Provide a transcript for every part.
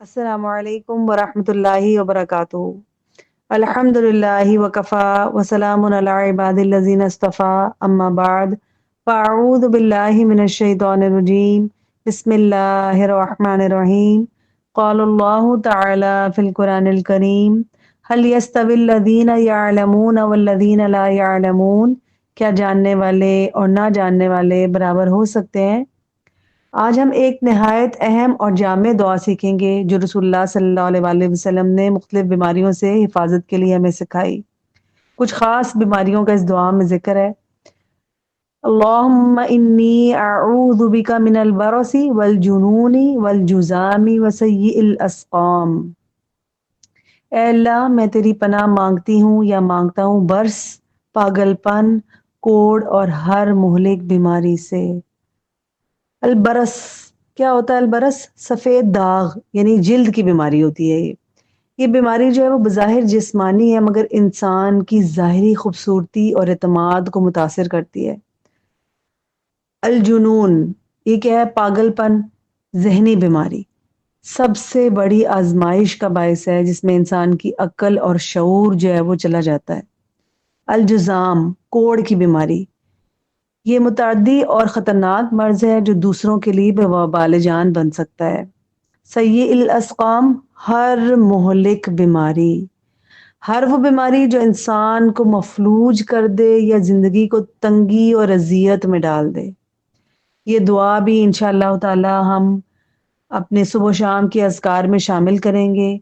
السلام علیکم ورحمۃ اللہ وبرکاتہ۔ الحمد للہ وکفا وسلام علی عباد الذین اصطفیٰ اما بعد فاعوذ باللہ من الشیطان الرجیم بسم اللہ الرحمن الرحیم قال اللہ تعالی فی القرآن الکریم هل يستوی الذین یعلمون والذین لا یعلمون، کیا جاننے والے اور نہ جاننے والے برابر ہو سکتے ہیں؟ آج ہم ایک نہایت اہم اور جامع دعا سیکھیں گے جو رسول اللہ صلی اللہ علیہ وآلہ وسلم نے مختلف بیماریوں سے حفاظت کے لیے ہمیں سکھائی۔ کچھ خاص بیماریوں کا اس دعا میں ذکر ہے۔ اللہم انی اعوذ بک من البرص والجنون والجذام وسیء الاسقام۔ اے اللہ، میں تیری پناہ مانگتی ہوں یا مانگتا ہوں برس، پاگل پن، کوڑ اور ہر مہلک بیماری سے۔ البرس کیا ہوتا ہے؟ البرس سفید داغ یعنی جلد کی بیماری ہوتی ہے۔ یہ بیماری جو ہے وہ بظاہر جسمانی ہے مگر انسان کی ظاہری خوبصورتی اور اعتماد کو متاثر کرتی ہے۔ الجنون یہ کیا ہے؟ پاگل پن، ذہنی بیماری سب سے بڑی آزمائش کا باعث ہے جس میں انسان کی عقل اور شعور جو ہے وہ چلا جاتا ہے۔ الجذام کوڑ کی بیماری، یہ متعدی اور خطرناک مرض ہے جو دوسروں کے لیے وبال جان بن سکتا ہے۔ سیء الاسقام ہر مہلک بیماری، ہر وہ بیماری جو انسان کو مفلوج کر دے یا زندگی کو تنگی اور اذیت میں ڈال دے۔ یہ دعا بھی انشاءاللہ تعالی ہم اپنے صبح و شام کے اذکار میں شامل کریں گے،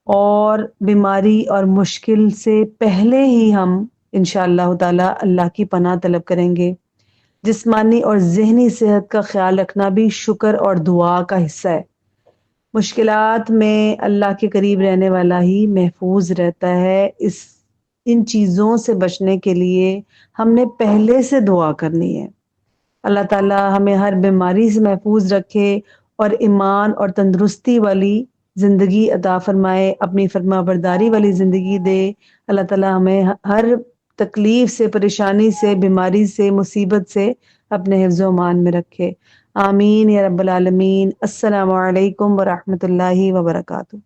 اور بیماری اور مشکل سے پہلے ہی ہم انشاءاللہ تعالی اللہ کی پناہ طلب کریں گے۔ جسمانی اور ذہنی صحت کا خیال رکھنا بھی شکر اور دعا کا حصہ ہے۔ مشکلات میں اللہ کے قریب رہنے والا ہی محفوظ رہتا ہے۔ ان چیزوں سے بچنے کے لیے ہم نے پہلے سے دعا کرنی ہے۔ اللہ تعالی ہمیں ہر بیماری سے محفوظ رکھے اور ایمان اور تندرستی والی زندگی عطا فرمائے، اپنی فرما برداری والی زندگی دے۔ اللہ تعالی ہمیں ہر تکلیف سے، پریشانی سے، بیماری سے، مصیبت سے اپنے حفظ و امان میں رکھے۔ آمین یا رب العالمین۔ السلام علیکم ورحمۃ اللہ وبرکاتہ۔